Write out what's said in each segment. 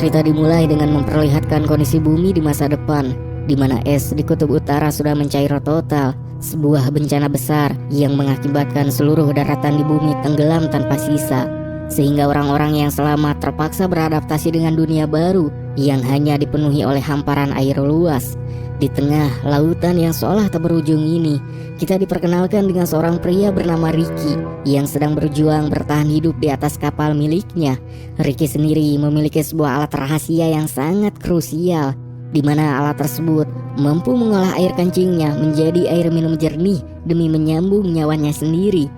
Cerita dimulai dengan memperlihatkan kondisi bumi di masa depan, di mana es di kutub utara sudah mencair total. Sebuah bencana besar yang mengakibatkan seluruh daratan di bumi tenggelam tanpa sisa, sehingga orang-orang yang selamat terpaksa beradaptasi dengan dunia baru yang hanya dipenuhi oleh hamparan air luas. Di tengah lautan yang seolah tak berujung ini, kita diperkenalkan dengan seorang pria bernama Ricky yang sedang berjuang bertahan hidup di atas kapal miliknya. Ricky sendiri memiliki sebuah alat rahasia yang sangat krusial, di mana alat tersebut mampu mengolah air kencingnya menjadi air minum jernih demi menyambung nyawanya sendiri.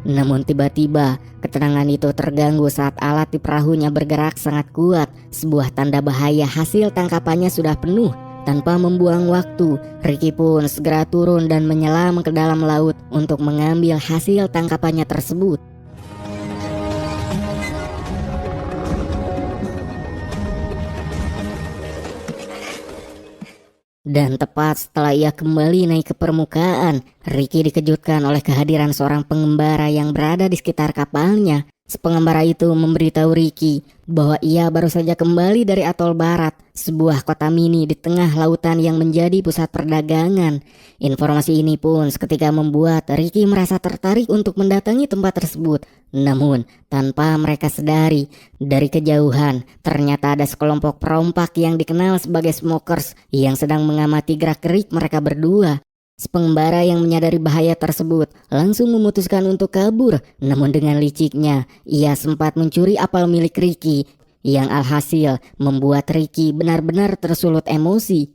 Namun tiba-tiba ketenangan itu terganggu saat alat di perahunya bergerak sangat kuat. Sebuah tanda bahaya hasil tangkapannya sudah penuh. Tanpa membuang waktu, Ricky pun segera turun dan menyelam ke dalam laut untuk mengambil hasil tangkapannya tersebut. Dan tepat setelah ia kembali naik ke permukaan, Ricky dikejutkan oleh kehadiran seorang pengembara yang berada di sekitar kapalnya. Pengembara itu memberitahu Ricky bahwa ia baru saja kembali dari atol barat, sebuah kota mini di tengah lautan yang menjadi pusat perdagangan. Informasi ini pun seketika membuat Ricky merasa tertarik untuk mendatangi tempat tersebut. Namun tanpa mereka sadari, dari kejauhan ternyata ada sekelompok perompak yang dikenal sebagai smokers yang sedang mengamati gerak-gerik mereka berdua. Pengembara yang menyadari bahaya tersebut langsung memutuskan untuk kabur. Namun dengan liciknya, ia sempat mencuri apel milik Ricky, yang alhasil membuat Ricky benar-benar tersulut emosi.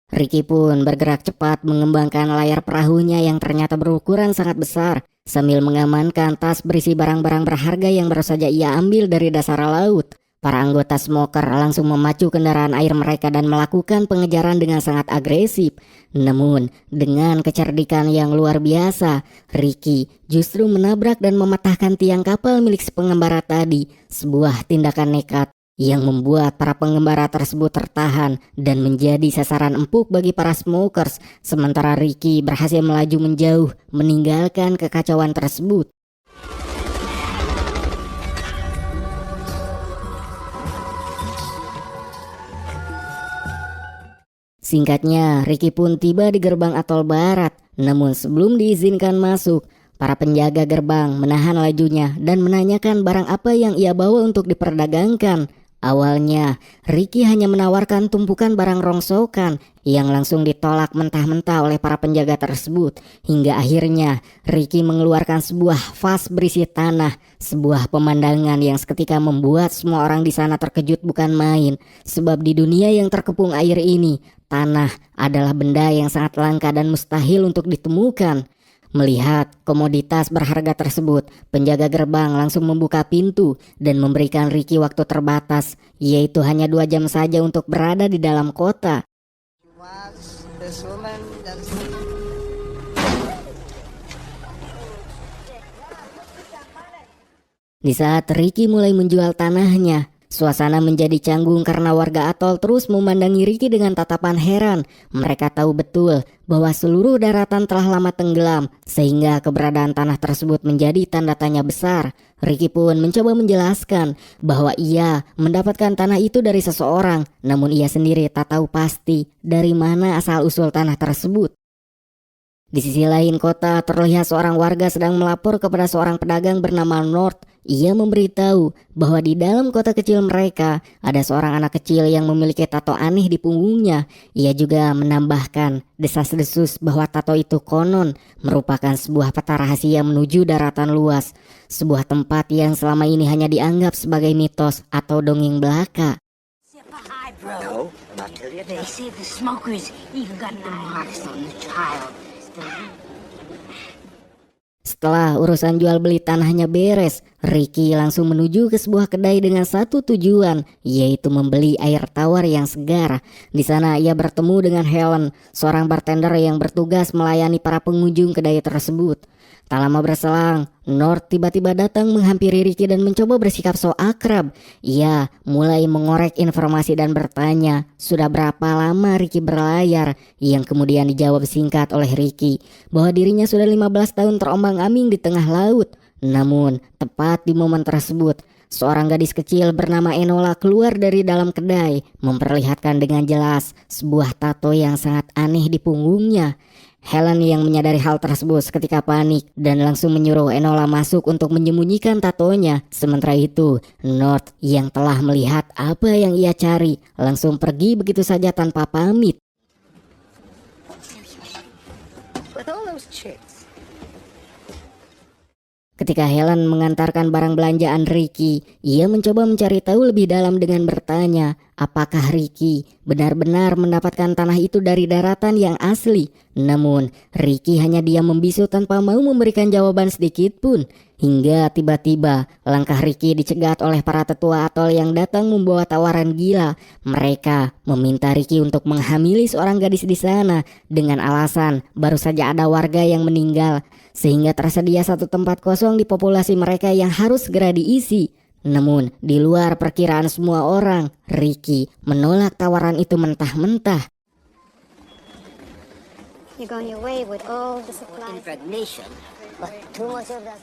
Ricky pun bergerak cepat mengembangkan layar perahunya yang ternyata berukuran sangat besar, sambil mengamankan tas berisi barang-barang berharga yang baru saja ia ambil dari dasar laut. Para anggota smoker langsung memacu kendaraan air mereka dan melakukan pengejaran dengan sangat agresif. Namun, dengan kecerdikan yang luar biasa, Ricky justru menabrak dan mematahkan tiang kapal milik pengembara tadi. Sebuah tindakan nekat yang membuat para pengembara tersebut tertahan dan menjadi sasaran empuk bagi para smokers. Sementara Ricky berhasil melaju menjauh, meninggalkan kekacauan tersebut. Singkatnya, Ricky pun tiba di gerbang atol barat. Namun sebelum diizinkan masuk, para penjaga gerbang menahan lajunya dan menanyakan barang apa yang ia bawa untuk diperdagangkan. Awalnya, Ricky hanya menawarkan tumpukan barang rongsokan yang langsung ditolak mentah-mentah oleh para penjaga tersebut. Hingga akhirnya, Ricky mengeluarkan sebuah vas berisi tanah, sebuah pemandangan yang seketika membuat semua orang di sana terkejut bukan main. Sebab di dunia yang terkepung air ini, tanah adalah benda yang sangat langka dan mustahil untuk ditemukan. Melihat komoditas berharga tersebut, penjaga gerbang langsung membuka pintu dan memberikan Ricky waktu terbatas, yaitu hanya 2 jam saja untuk berada di dalam kota. Di saat Ricky mulai menjual tanahnya, suasana menjadi canggung karena warga atol terus memandangi Ricky dengan tatapan heran. Mereka tahu betul bahwa seluruh daratan telah lama tenggelam, sehingga keberadaan tanah tersebut menjadi tanda tanya besar. Ricky pun mencoba menjelaskan bahwa ia mendapatkan tanah itu dari seseorang, namun ia sendiri tak tahu pasti dari mana asal-usul tanah tersebut. Di sisi lain kota, terlihat seorang warga sedang melapor kepada seorang pedagang bernama North. Ia memberitahu bahwa di dalam kota kecil mereka ada seorang anak kecil yang memiliki tato aneh di punggungnya. Ia juga menambahkan desas-desus bahwa tato itu konon merupakan sebuah peta rahasia menuju daratan luas, sebuah tempat yang selama ini hanya dianggap sebagai mitos atau dongeng belaka. No, not till you. They say the smokers even got the marks on the child. Setelah urusan jual beli tanahnya beres, Ricky langsung menuju ke sebuah kedai dengan satu tujuan, yaitu membeli air tawar yang segar. Di sana ia bertemu dengan Helen, seorang bartender yang bertugas melayani para pengunjung kedai tersebut. Tak lama berselang, North tiba-tiba datang menghampiri Ricky dan mencoba bersikap so akrab. Ia mulai mengorek informasi dan bertanya, sudah berapa lama Ricky berlayar? Yang kemudian dijawab singkat oleh Ricky, bahwa dirinya sudah 15 tahun terombang-ambing di tengah laut. Namun, tepat di momen tersebut, seorang gadis kecil bernama Enola keluar dari dalam kedai, memperlihatkan dengan jelas sebuah tato yang sangat aneh di punggungnya. Helen yang menyadari hal tersebut seketika panik dan langsung menyuruh Enola masuk untuk menyembunyikan tatonya. Sementara itu, North yang telah melihat apa yang ia cari langsung pergi begitu saja tanpa pamit. With all those chicks. Ketika Helen mengantarkan barang belanjaan Ricky, ia mencoba mencari tahu lebih dalam dengan bertanya, apakah Ricky benar-benar mendapatkan tanah itu dari daratan yang asli. Namun, Ricky hanya diam membisu tanpa mau memberikan jawaban sedikit pun. Hingga tiba-tiba langkah Ricky dicegat oleh para tetua atol yang datang membawa tawaran gila. Mereka meminta Ricky untuk menghamili seorang gadis di sana dengan alasan baru saja ada warga yang meninggal, sehingga tersedia satu tempat kosong di populasi mereka yang harus segera diisi. Namun di luar perkiraan semua orang, Ricky menolak tawaran itu mentah-mentah. You're going away with all the supplies. Impregnation. But too much of that.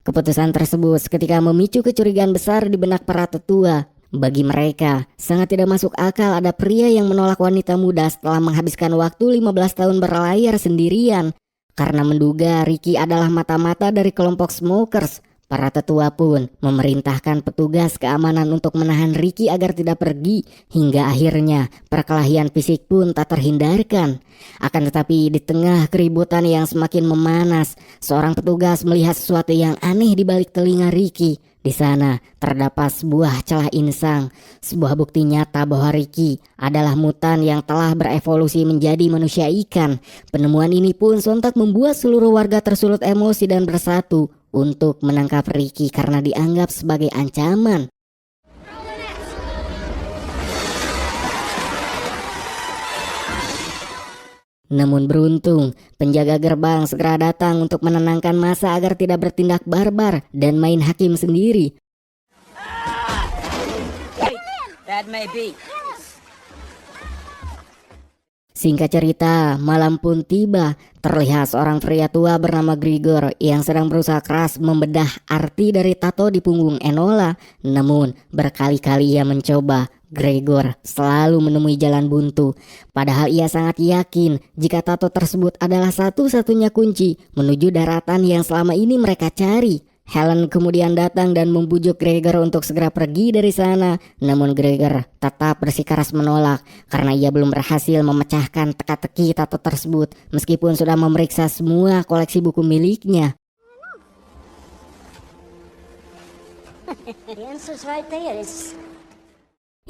Keputusan tersebut seketika memicu kecurigaan besar di benak para tetua. Bagi mereka, sangat tidak masuk akal ada pria yang menolak wanita muda setelah menghabiskan waktu 15 tahun berlayar sendirian. Karena menduga Ricky adalah mata-mata dari kelompok smokers, para tetua pun memerintahkan petugas keamanan untuk menahan Ricky agar tidak pergi. Hingga akhirnya perkelahian fisik pun tak terhindarkan. Akan tetapi di tengah keributan yang semakin memanas, seorang petugas melihat sesuatu yang aneh di balik telinga Ricky. Di sana terdapat sebuah celah insang, sebuah bukti nyata bahwa Ricky adalah mutan yang telah berevolusi menjadi manusia ikan. Penemuan ini pun sontak membuat seluruh warga tersulut emosi dan bersatu untuk menangkap Ricky karena dianggap sebagai ancaman. Namun beruntung, penjaga gerbang segera datang untuk menenangkan massa agar tidak bertindak barbar dan main hakim sendiri. That may be. Singkat cerita, malam pun tiba. Terlihat seorang pria tua bernama Grigor yang sedang berusaha keras membedah arti dari tato di punggung Enola. Namun berkali-kali ia mencoba, Gregor selalu menemui jalan buntu. Padahal ia sangat yakin jika tato tersebut adalah satu-satunya kunci menuju daratan yang selama ini mereka cari. Helen kemudian datang dan membujuk Gregor untuk segera pergi dari sana. Namun Gregor tetap bersikeras menolak karena ia belum berhasil memecahkan teka-teki tato tersebut meskipun sudah memeriksa semua koleksi buku miliknya. The answer's right there. It's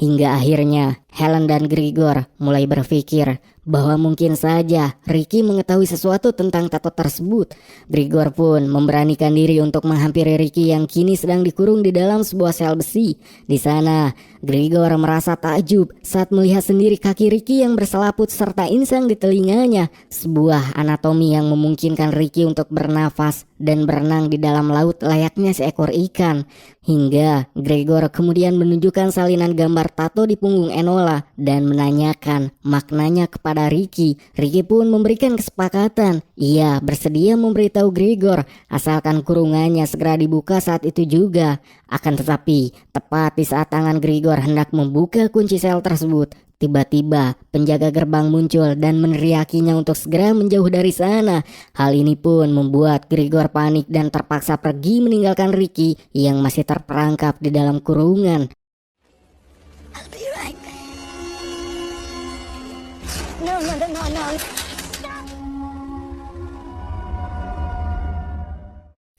Hingga akhirnya Helen dan Gregor mulai berpikir bahwa mungkin saja Ricky mengetahui sesuatu tentang tato tersebut. Gregor pun memberanikan diri untuk menghampiri Ricky yang kini sedang dikurung di dalam sebuah sel besi. Di sana, Gregor merasa takjub saat melihat sendiri kaki Ricky yang berselaput serta insang di telinganya. Sebuah anatomi yang memungkinkan Ricky untuk bernafas dan berenang di dalam laut layaknya seekor ikan. Hingga Gregor kemudian menunjukkan salinan gambar tato di punggung Enola dan menanyakan maknanya kepada Ricky. Ricky pun memberikan kesepakatan. Ia bersedia memberitahu Gregor asalkan kurungannya segera dibuka saat itu juga. Akan tetapi tepat di saat tangan Gregor hendak membuka kunci sel tersebut, tiba-tiba penjaga gerbang muncul dan meneriakinya untuk segera menjauh dari sana. Hal ini pun membuat Gregor panik dan terpaksa pergi meninggalkan Ricky yang masih terperangkap di dalam kurungan. I'll be right back. no.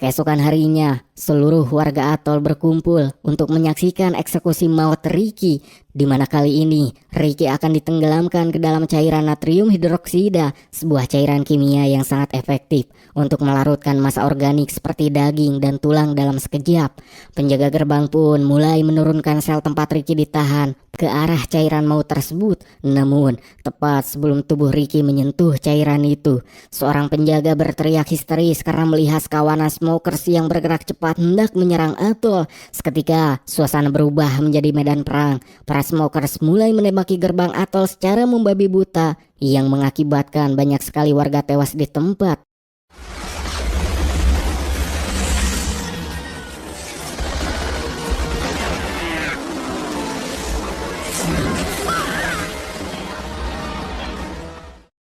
Keesokan harinya, seluruh warga atol berkumpul untuk menyaksikan eksekusi maut Ricky, di mana kali ini Ricky akan ditenggelamkan ke dalam cairan natrium hidroksida, sebuah cairan kimia yang sangat efektif untuk melarutkan massa organik seperti daging dan tulang dalam sekejap. Penjaga gerbang pun mulai menurunkan sel tempat Ricky ditahan ke arah cairan maut tersebut. Namun, tepat sebelum tubuh Ricky menyentuh cairan itu, seorang penjaga berteriak histeris karena melihat kawanan smokers yang bergerak cepat hendak menyerang atol. Seketika, suasana berubah menjadi medan perang. Para smokers mulai menembaki gerbang atol secara membabi buta yang mengakibatkan banyak sekali warga tewas di tempat.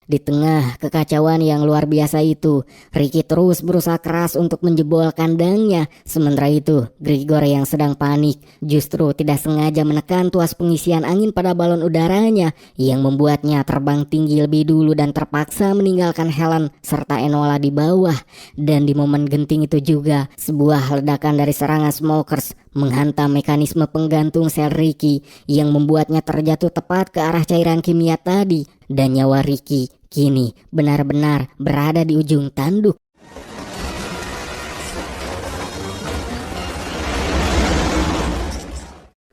Di tengah kekacauan yang luar biasa itu, Ricky terus berusaha keras untuk menjebol kandangnya. Sementara itu, Grigor yang sedang panik justru tidak sengaja menekan tuas pengisian angin pada balon udaranya yang membuatnya terbang tinggi lebih dulu dan terpaksa meninggalkan Helen serta Enola di bawah. Dan di momen genting itu juga, sebuah ledakan dari serangan smokers menghantam mekanisme penggantung sel Ricky yang membuatnya terjatuh tepat ke arah cairan kimia tadi. Dan nyawa Ricky kini benar-benar berada di ujung tanduk.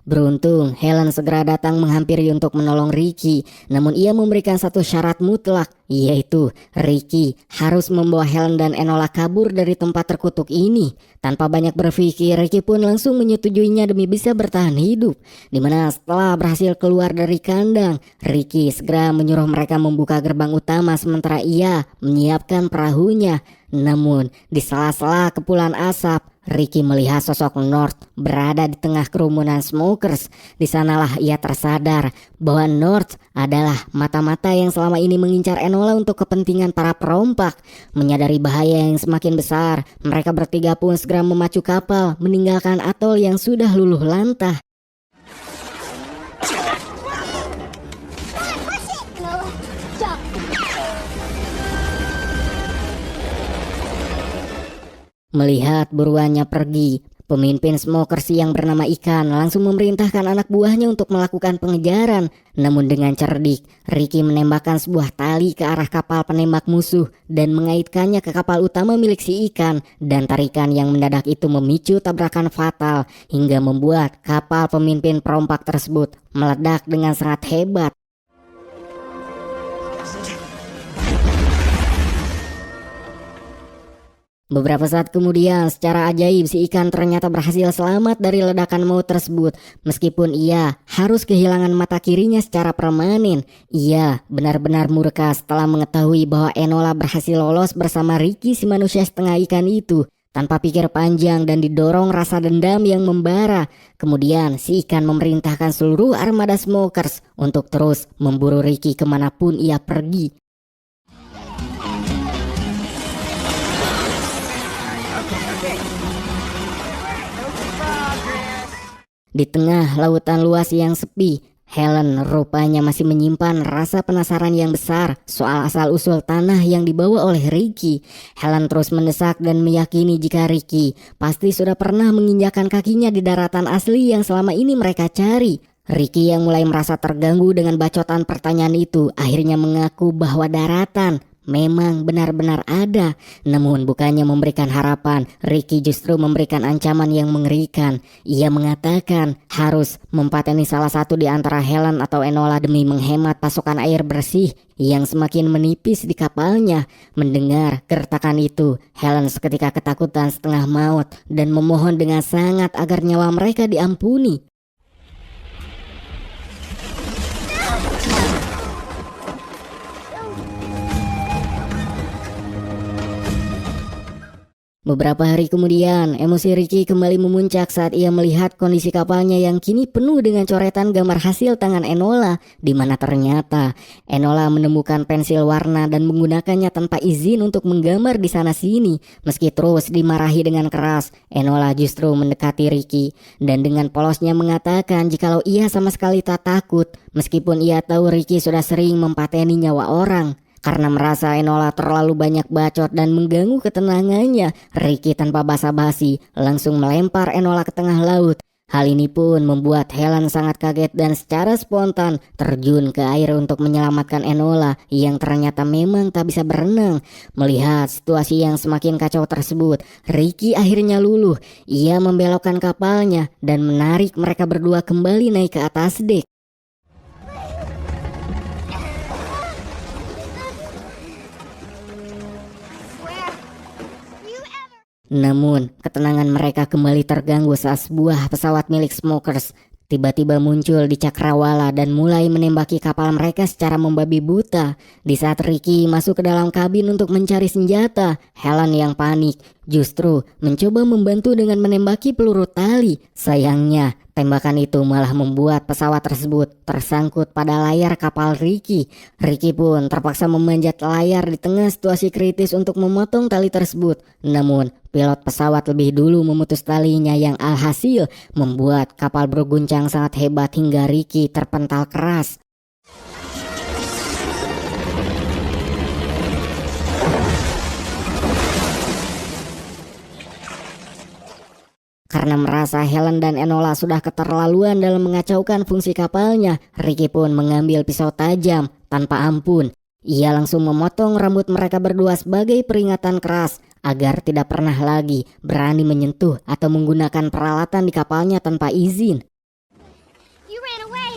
Beruntung, Helen segera datang menghampiri untuk menolong Ricky. Namun ia memberikan satu syarat mutlak, yaitu Ricky harus membawa Helen dan Enola kabur dari tempat terkutuk ini. Tanpa banyak berpikir, Ricky pun langsung menyetujuinya demi bisa bertahan hidup. Dimana setelah berhasil keluar dari kandang, Ricky segera menyuruh mereka membuka gerbang utama sementara ia menyiapkan perahunya. Namun, di sela-sela kepulan asap, Ricky melihat sosok North berada di tengah kerumunan smokers. Di sanalah ia tersadar bahwa North adalah mata-mata yang selama ini mengincar Enola untuk kepentingan para perompak. Menyadari bahaya yang semakin besar, mereka bertiga pun segera memacu kapal meninggalkan atol yang sudah luluh lantah. Melihat buruannya pergi, pemimpin smokers yang bernama Ikan langsung memerintahkan anak buahnya untuk melakukan pengejaran. Namun dengan cerdik, Ricky menembakkan sebuah tali ke arah kapal penembak musuh dan mengaitkannya ke kapal utama milik si Ikan. Dan tarikan yang mendadak itu memicu tabrakan fatal hingga membuat kapal pemimpin perompak tersebut meledak dengan sangat hebat. Beberapa saat kemudian, secara ajaib si Ikan ternyata berhasil selamat dari ledakan maut tersebut. Meskipun ia harus kehilangan mata kirinya secara permanen. Ia benar-benar murka setelah mengetahui bahwa Enola berhasil lolos bersama Ricky si manusia setengah ikan itu. Tanpa pikir panjang dan didorong rasa dendam yang membara, kemudian si Ikan memerintahkan seluruh armada smokers untuk terus memburu Ricky kemanapun ia pergi. Di tengah lautan luas yang sepi, Helen rupanya masih menyimpan rasa penasaran yang besar soal asal-usul tanah yang dibawa oleh Ricky. Helen terus mendesak dan meyakini jika Ricky pasti sudah pernah menginjakan kakinya di daratan asli yang selama ini mereka cari. Ricky yang mulai merasa terganggu dengan bacotan pertanyaan itu akhirnya mengaku bahwa daratan memang benar-benar ada. Namun bukannya memberikan harapan, Ricky justru memberikan ancaman yang mengerikan. Ia mengatakan harus mempateni salah satu di antara Helen atau Enola demi menghemat pasokan air bersih yang semakin menipis di kapalnya. Mendengar gertakan itu, Helen seketika ketakutan setengah maut dan memohon dengan sangat agar nyawa mereka diampuni. Beberapa hari kemudian, emosi Ricky kembali memuncak saat ia melihat kondisi kapalnya yang kini penuh dengan coretan gambar hasil tangan Enola, di mana ternyata Enola menemukan pensil warna dan menggunakannya tanpa izin untuk menggambar di sana-sini. Meski terus dimarahi dengan keras, Enola justru mendekati Ricky dan dengan polosnya mengatakan jikalau ia sama sekali tak takut, meskipun ia tahu Ricky sudah sering mempateni nyawa orang. Karena merasa Enola terlalu banyak bacot dan mengganggu ketenangannya, Ricky tanpa basa-basi langsung melempar Enola ke tengah laut. Hal ini pun membuat Helen sangat kaget dan secara spontan terjun ke air untuk menyelamatkan Enola yang ternyata memang tak bisa berenang. Melihat situasi yang semakin kacau tersebut, Ricky akhirnya luluh. Ia membelokkan kapalnya dan menarik mereka berdua kembali naik ke atas dek. Namun, ketenangan mereka kembali terganggu saat sebuah pesawat milik Smokers tiba-tiba muncul di cakrawala dan mulai menembaki kapal mereka secara membabi buta. Di saat Ricky masuk ke dalam kabin untuk mencari senjata, Helen yang panik justru mencoba membantu dengan menembaki peluru tali. Sayangnya, tembakan itu malah membuat pesawat tersebut tersangkut pada layar kapal Ricky. Ricky pun terpaksa memanjat layar di tengah situasi kritis untuk memotong tali tersebut. Namun, pilot pesawat lebih dulu memutus talinya yang alhasil membuat kapal berguncang sangat hebat hingga Ricky terpental keras. Karena merasa Helen dan Enola sudah keterlaluan dalam mengacaukan fungsi kapalnya, Ricky pun mengambil pisau tajam tanpa ampun. Ia langsung memotong rambut mereka berdua sebagai peringatan keras agar tidak pernah lagi berani menyentuh atau menggunakan peralatan di kapalnya tanpa izin. You ran away.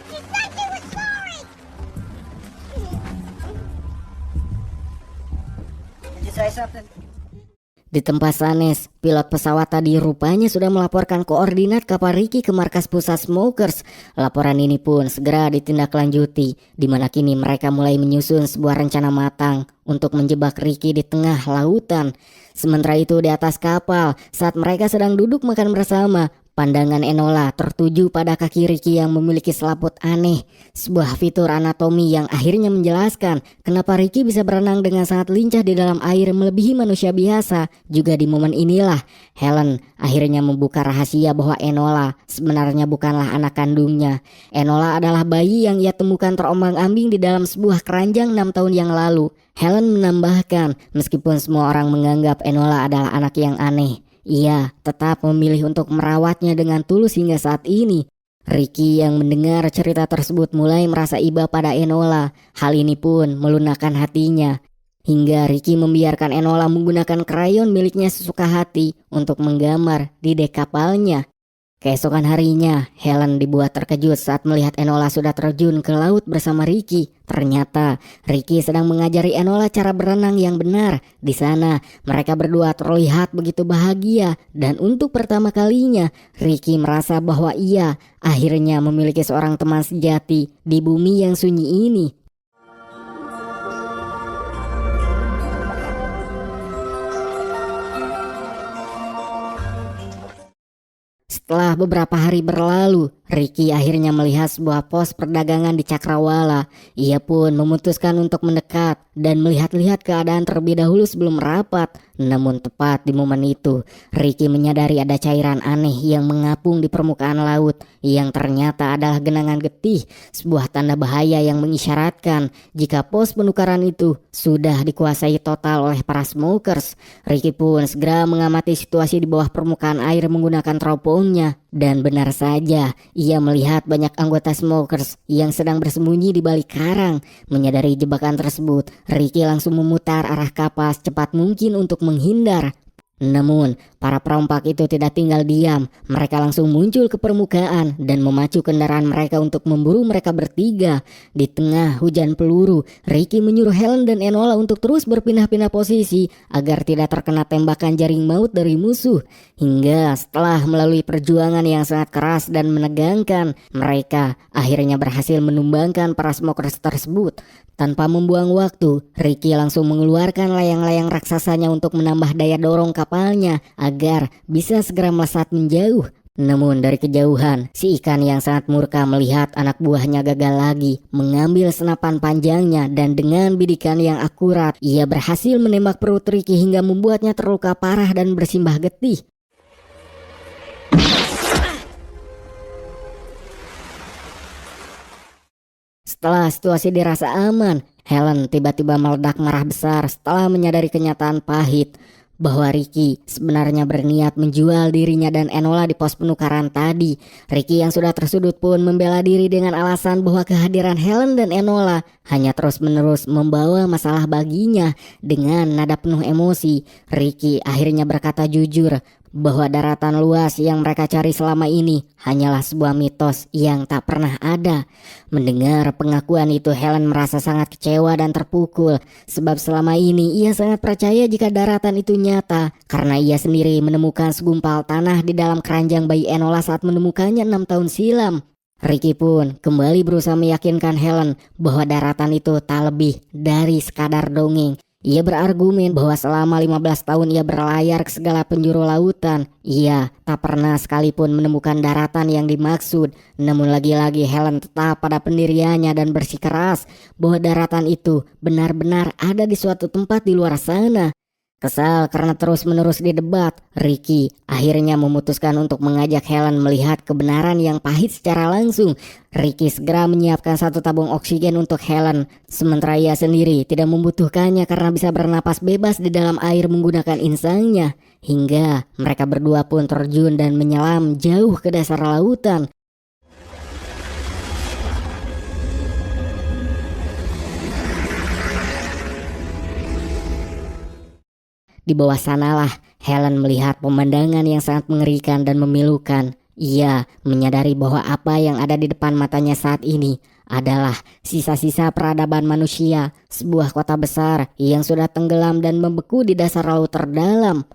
You said you were sorry. Did you say something? Di tempat Sanes, pilot pesawat tadi rupanya sudah melaporkan koordinat kapal Ricky ke markas pusat Smokers. Laporan ini pun segera ditindaklanjuti, di mana kini mereka mulai menyusun sebuah rencana matang untuk menjebak Ricky di tengah lautan. Sementara itu di atas kapal, saat mereka sedang duduk makan bersama, pandangan Enola tertuju pada kaki Ricky yang memiliki selaput aneh. Sebuah fitur anatomi yang akhirnya menjelaskan kenapa Ricky bisa berenang dengan sangat lincah di dalam air melebihi manusia biasa. Juga di momen inilah, Helen akhirnya membuka rahasia bahwa Enola sebenarnya bukanlah anak kandungnya. Enola adalah bayi yang ia temukan terombang-ambing di dalam sebuah keranjang 6 tahun yang lalu. Helen menambahkan, meskipun semua orang menganggap Enola adalah anak yang aneh, ia tetap memilih untuk merawatnya dengan tulus hingga saat ini. Ricky yang mendengar cerita tersebut mulai merasa iba pada Enola. Hal ini pun melunakkan hatinya. Hingga Ricky membiarkan Enola menggunakan krayon miliknya sesuka hati untuk menggambar di dek kapalnya. Keesokan harinya, Helen dibuat terkejut saat melihat Enola sudah terjun ke laut bersama Ricky. Ternyata Ricky sedang mengajari Enola cara berenang yang benar. Di sana, mereka berdua terlihat begitu bahagia dan untuk pertama kalinya, Ricky merasa bahwa ia akhirnya memiliki seorang teman sejati di bumi yang sunyi ini. Setelah beberapa hari berlalu, Ricky akhirnya melihat sebuah pos perdagangan di Cakrawala. Ia pun memutuskan untuk mendekat dan melihat-lihat keadaan terlebih dahulu sebelum merapat. Namun tepat di momen itu, Ricky menyadari ada cairan aneh yang mengapung di permukaan laut, yang ternyata adalah genangan getih, sebuah tanda bahaya yang mengisyaratkan jika pos penukaran itu sudah dikuasai total oleh para Smokers. Ricky pun segera mengamati situasi di bawah permukaan air menggunakan teropongnya. Dan benar saja, ia melihat banyak anggota Smokers yang sedang bersembunyi di balik karang. Menyadari jebakan tersebut, Ricky langsung memutar arah kapal secepat mungkin untuk menghindar. Namun, para perompak itu tidak tinggal diam. Mereka langsung muncul ke permukaan dan memacu kendaraan mereka untuk memburu mereka bertiga. Di tengah hujan peluru, Ricky menyuruh Helen dan Enola untuk terus berpindah-pindah posisi agar tidak terkena tembakan jaring maut dari musuh. Hingga setelah melalui perjuangan yang sangat keras dan menegangkan, mereka akhirnya berhasil menumbangkan para Smokers tersebut. Tanpa membuang waktu, Ricky langsung mengeluarkan layang-layang raksasanya untuk menambah daya dorong kapalnya agar bisa segera melesat menjauh. Namun dari kejauhan, si ikan yang sangat murka melihat anak buahnya gagal lagi mengambil senapan panjangnya dan dengan bidikan yang akurat, ia berhasil menembak perut Ricky hingga membuatnya terluka parah dan bersimbah getih. Setelah situasi dirasa aman, Helen tiba-tiba meledak marah besar setelah menyadari kenyataan pahit bahwa Ricky sebenarnya berniat menjual dirinya dan Enola di pos penukaran tadi. Ricky yang sudah tersudut pun membela diri dengan alasan bahwa kehadiran Helen dan Enola hanya terus-menerus membawa masalah baginya. Dengan nada penuh emosi, Ricky akhirnya berkata jujur bahwa daratan luas yang mereka cari selama ini hanyalah sebuah mitos yang tak pernah ada. Mendengar pengakuan itu, Helen merasa sangat kecewa dan terpukul, sebab selama ini ia sangat percaya jika daratan itu nyata, karena ia sendiri menemukan segumpal tanah di dalam keranjang bayi Enola saat menemukannya 6 tahun silam. Ricky pun kembali berusaha meyakinkan Helen bahwa daratan itu tak lebih dari sekadar dongeng. Ia berargumen bahwa selama 15 tahun ia berlayar ke segala penjuru lautan, ia tak pernah sekalipun menemukan daratan yang dimaksud. Namun lagi-lagi Helen tetap pada pendiriannya dan bersikeras bahwa daratan itu benar-benar ada di suatu tempat di luar sana. Kesal karena terus-menerus didebat, Ricky akhirnya memutuskan untuk mengajak Helen melihat kebenaran yang pahit secara langsung. Ricky segera menyiapkan 1 tabung oksigen untuk Helen, sementara ia sendiri tidak membutuhkannya karena bisa bernapas bebas di dalam air menggunakan insangnya. Hingga mereka berdua pun terjun dan menyelam jauh ke dasar lautan. Di bawah sanalah Helen melihat pemandangan yang sangat mengerikan dan memilukan. Ia menyadari bahwa apa yang ada di depan matanya saat ini adalah sisa-sisa peradaban manusia, sebuah kota besar yang sudah tenggelam dan membeku di dasar laut terdalam.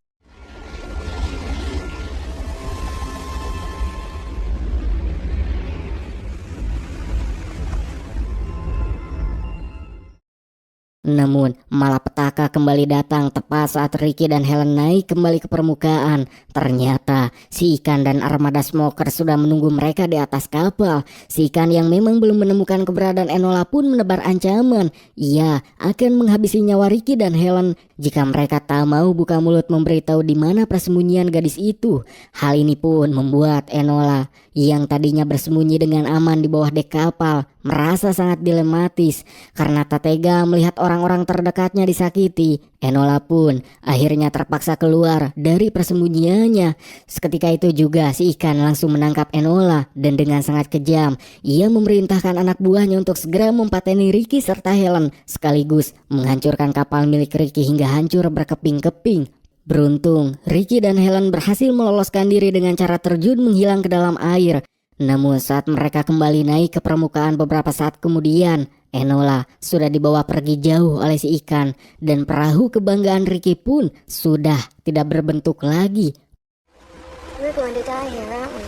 Namun malapetaka kembali datang tepat saat Ricky dan Helen naik kembali ke permukaan. Ternyata si ikan dan armada smoker sudah menunggu mereka di atas kapal. Si ikan yang memang belum menemukan keberadaan Enola pun menebar ancaman. Ia akan menghabisi nyawa Ricky dan Helen jika mereka tak mau buka mulut memberitahu di mana persembunyian gadis itu. Hal ini pun membuat Enola yang tadinya bersembunyi dengan aman di bawah dek kapal merasa sangat dilematis karena tak tega melihat orang-orang terdekatnya disakiti. Enola pun akhirnya terpaksa keluar dari persembunyiannya. Seketika itu juga si ikan langsung menangkap Enola dan dengan sangat kejam ia memerintahkan anak buahnya untuk segera mempateni Ricky serta Helen, sekaligus menghancurkan kapal milik Ricky hingga hancur berkeping-keping. Beruntung, Ricky dan Helen berhasil meloloskan diri dengan cara terjun menghilang ke dalam air. Namun saat mereka kembali naik ke permukaan beberapa saat kemudian, Enola sudah dibawa pergi jauh oleh si ikan dan perahu kebanggaan Ricky pun sudah tidak berbentuk lagi. We're going to die here, aren't we?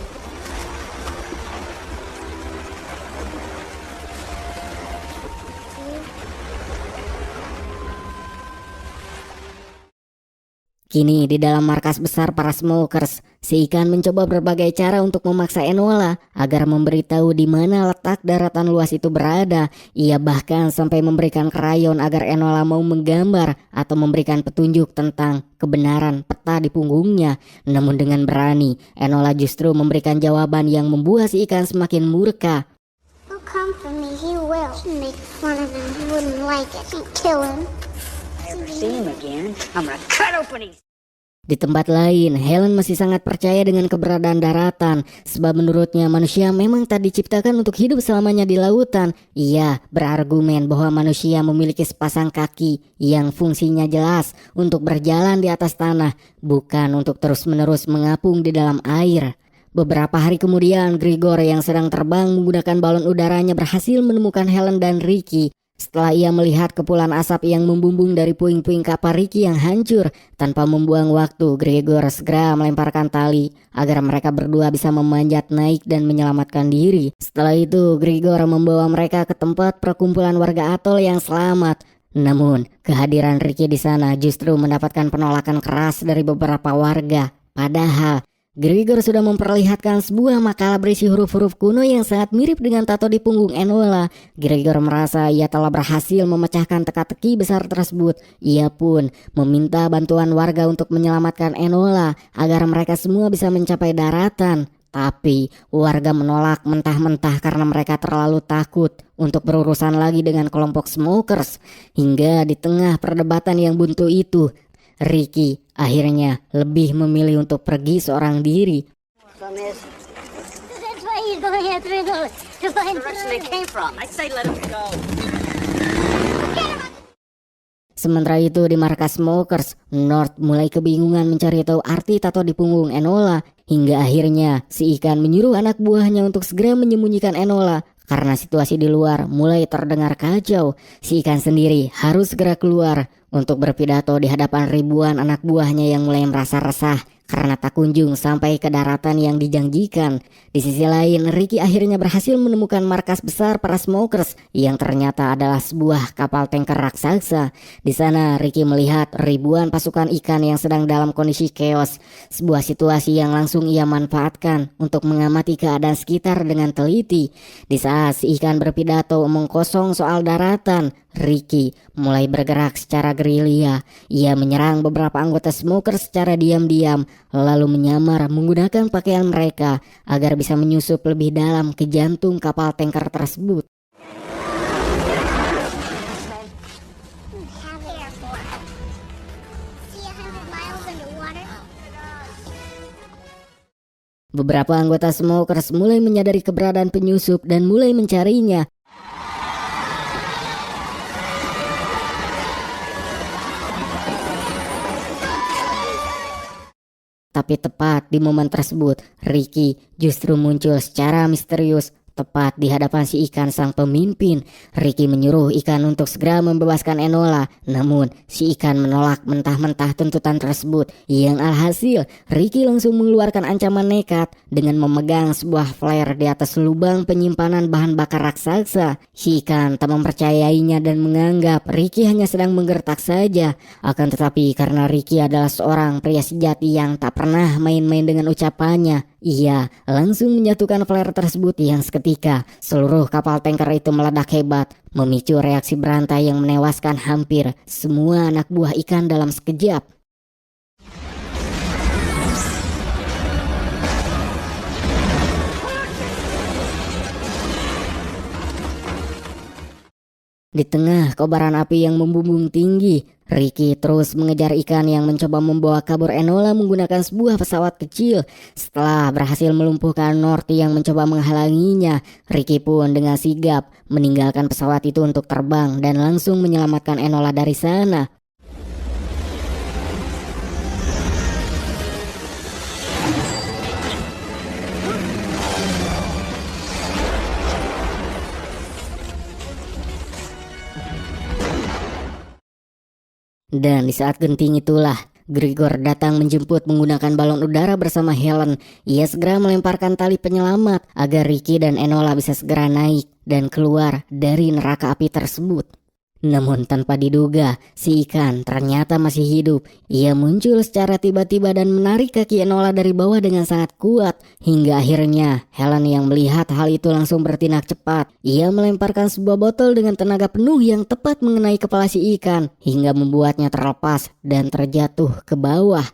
Kini di dalam markas besar para smokers, si ikan mencoba berbagai cara untuk memaksa Enola agar memberitahu di mana letak daratan luas itu berada. Ia bahkan sampai memberikan krayon agar Enola mau menggambar atau memberikan petunjuk tentang kebenaran peta di punggungnya. Namun dengan berani, Enola justru memberikan jawaban yang membuat si ikan semakin murka. He'll come for me, he will. Make fun of him, he wouldn't like it. He'd kill him. Ever see him again, I'm gonna cut open his... Di tempat lain, Helen masih sangat percaya dengan keberadaan daratan, sebab menurutnya manusia memang tak diciptakan untuk hidup selamanya di lautan. Ia berargumen bahwa manusia memiliki sepasang kaki yang fungsinya jelas untuk berjalan di atas tanah, bukan untuk terus-menerus mengapung di dalam air. Beberapa hari kemudian, Grigor yang sedang terbang menggunakan balon udaranya berhasil menemukan Helen dan Ricky. Setelah ia melihat kepulan asap yang membumbung dari puing-puing kapal Ricky yang hancur, tanpa membuang waktu, Gregor segera melemparkan tali agar mereka berdua bisa memanjat naik dan menyelamatkan diri. Setelah itu, Gregor membawa mereka ke tempat perkumpulan warga atol yang selamat. Namun, kehadiran Ricky di sana justru mendapatkan penolakan keras dari beberapa warga. Padahal Gregor sudah memperlihatkan sebuah makalah berisi huruf-huruf kuno yang sangat mirip dengan tato di punggung Enola. Gregor merasa ia telah berhasil memecahkan teka-teki besar tersebut. Ia pun meminta bantuan warga untuk menyelamatkan Enola agar mereka semua bisa mencapai daratan. Tapi warga menolak mentah-mentah karena mereka terlalu takut untuk berurusan lagi dengan kelompok smokers. Hingga di tengah perdebatan yang buntu itu, Ricky akhirnya lebih memilih untuk pergi seorang diri. That's why he's going after Enola to find They came from. I say let them go. Sementara itu di markas smokers, North mulai kebingungan mencari tahu arti tato di punggung Enola. Hingga akhirnya si ikan menyuruh anak buahnya untuk segera menyembunyikan Enola. Karena situasi di luar mulai terdengar kacau, si ikan sendiri harus segera keluar untuk berpidato di hadapan ribuan anak buahnya yang mulai merasa resah karena tak kunjung sampai ke daratan yang dijanjikan. Di sisi lain, Ricky akhirnya berhasil menemukan markas besar para smokers yang ternyata adalah sebuah kapal tanker raksasa. Di sana, Ricky melihat ribuan pasukan ikan yang sedang dalam kondisi chaos. Sebuah situasi yang langsung ia manfaatkan untuk mengamati keadaan sekitar dengan teliti. Di saat si ikan berpidato omong kosong soal daratan, Ricky mulai bergerak secara gerilya. Ia menyerang beberapa anggota smoker secara diam-diam, lalu menyamar menggunakan pakaian mereka agar bisa menyusup lebih dalam ke jantung kapal tanker tersebut. Beberapa anggota smokers mulai menyadari keberadaan penyusup dan mulai mencarinya. Tapi tepat di momen tersebut, Ricky justru muncul secara misterius tepat di hadapan si ikan sang pemimpin. Ricky menyuruh ikan untuk segera membebaskan Enola, namun si ikan menolak mentah-mentah tuntutan tersebut. Yang alhasil, Ricky langsung mengeluarkan ancaman nekat dengan memegang sebuah flare di atas lubang penyimpanan bahan bakar raksasa. Si ikan tak mempercayainya dan menganggap Ricky hanya sedang menggertak saja. Akan tetapi karena Ricky adalah seorang pria sejati yang tak pernah main-main dengan ucapannya, ia langsung menyatukan flare tersebut yang seketika seluruh kapal tanker itu meledak hebat, memicu reaksi berantai yang menewaskan hampir semua anak buah ikan dalam sekejap. Di tengah kobaran api yang membumbung tinggi, Ricky terus mengejar ikan yang mencoba membawa kabur Enola menggunakan sebuah pesawat kecil. Setelah berhasil melumpuhkan North yang mencoba menghalanginya, Ricky pun dengan sigap meninggalkan pesawat itu untuk terbang dan langsung menyelamatkan Enola dari sana. Dan di saat genting itulah Grigor datang menjemput menggunakan balon udara bersama Helen. Ia segera melemparkan tali penyelamat agar Ricky dan Enola bisa segera naik dan keluar dari neraka api tersebut. Namun tanpa diduga, si ikan ternyata masih hidup. Ia muncul secara tiba-tiba dan menarik kaki Enola dari bawah dengan sangat kuat. Hingga akhirnya Helen yang melihat hal itu langsung bertindak cepat. Ia melemparkan sebuah botol dengan tenaga penuh yang tepat mengenai kepala si ikan, hingga membuatnya terlepas dan terjatuh ke bawah.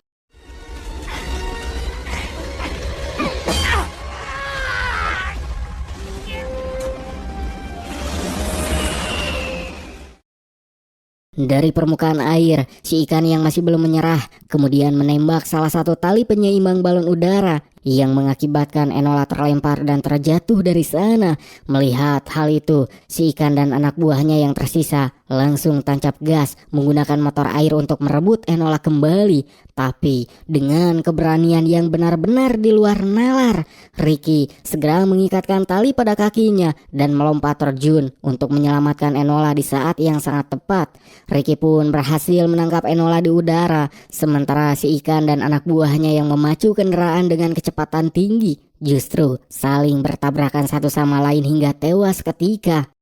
Dari permukaan air, si ikan yang masih belum menyerah kemudian menembak salah satu tali penyeimbang balon udara yang mengakibatkan Enola terlempar dan terjatuh dari sana. Melihat hal itu, si ikan dan anak buahnya yang tersisa langsung tancap gas menggunakan motor air untuk merebut Enola kembali. Tapi dengan keberanian yang benar-benar di luar nalar, Ricky segera mengikatkan tali pada kakinya dan melompat terjun untuk menyelamatkan Enola di saat yang sangat tepat. Ricky pun berhasil menangkap Enola di udara, sementara si ikan dan anak buahnya yang memacu kendaraan dengan kecepatan tinggi justru saling bertabrakan satu sama lain hingga tewas seketika.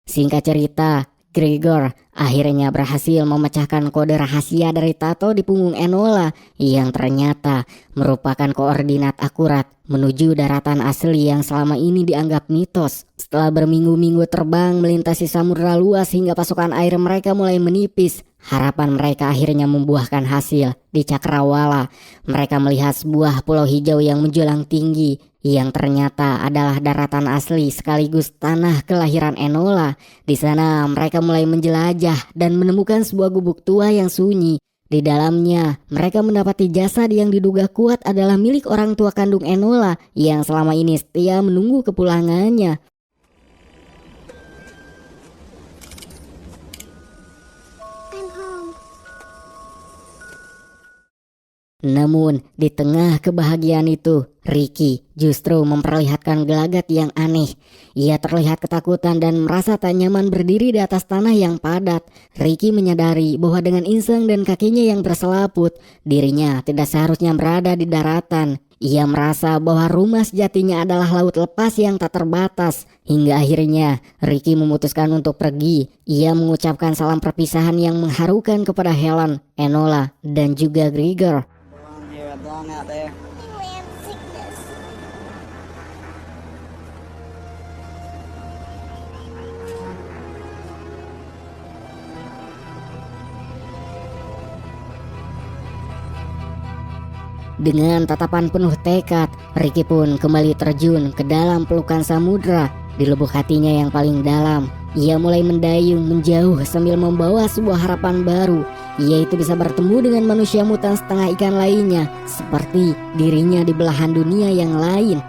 Singkat cerita, Gregor akhirnya berhasil memecahkan kode rahasia dari tato di punggung Enola yang ternyata merupakan koordinat akurat menuju daratan asli yang selama ini dianggap mitos. Setelah berminggu-minggu terbang melintasi samudera luas hingga pasokan air mereka mulai menipis, harapan mereka akhirnya membuahkan hasil. Di Cakrawala, mereka melihat sebuah pulau hijau yang menjulang tinggi yang ternyata adalah daratan asli sekaligus tanah kelahiran Enola. Di sana mereka mulai menjelajah dan menemukan sebuah gubuk tua yang sunyi. Di dalamnya mereka mendapati jasad yang diduga kuat adalah milik orang tua kandung Enola yang selama ini setia menunggu kepulangannya. I'm home. Namun di tengah kebahagiaan itu, Ricky justru memperlihatkan gelagat yang aneh. Ia terlihat ketakutan dan merasa tak nyaman berdiri di atas tanah yang padat. Ricky menyadari bahwa dengan insang dan kakinya yang berselaput, dirinya tidak seharusnya berada di daratan. Ia merasa bahwa rumah sejatinya adalah laut lepas yang tak terbatas. Hingga akhirnya Ricky memutuskan untuk pergi. Ia mengucapkan salam perpisahan yang mengharukan kepada Helen, Enola, dan juga Gregor. We have sickness. Dengan tatapan penuh tekad, Ricky pun kembali terjun ke dalam pelukan samudra. Di lubuk hatinya yang paling dalam, ia mulai mendayung menjauh sambil membawa sebuah harapan baru, yaitu bisa bertemu dengan manusia mutan setengah ikan lainnya, seperti dirinya di belahan dunia yang lain.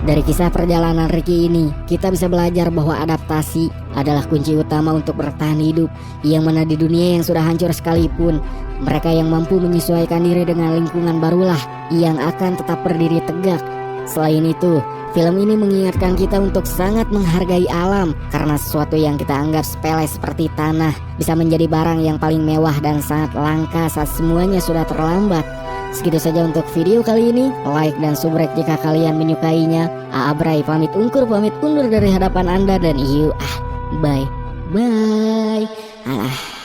Dari kisah perjalanan Ricky ini, kita bisa belajar bahwa adaptasi adalah kunci utama untuk bertahan hidup, yang mana di dunia yang sudah hancur sekalipun, mereka yang mampu menyesuaikan diri dengan lingkungan barulah yang akan tetap berdiri tegak. Selain itu, film ini mengingatkan kita untuk sangat menghargai alam, karena sesuatu yang kita anggap sepele seperti tanah bisa menjadi barang yang paling mewah dan sangat langka saat semuanya sudah terlambat. Segitu saja untuk video kali ini. Like dan subscribe jika kalian menyukainya. Aabray pamit undur dari hadapan Anda dan bye. Alah.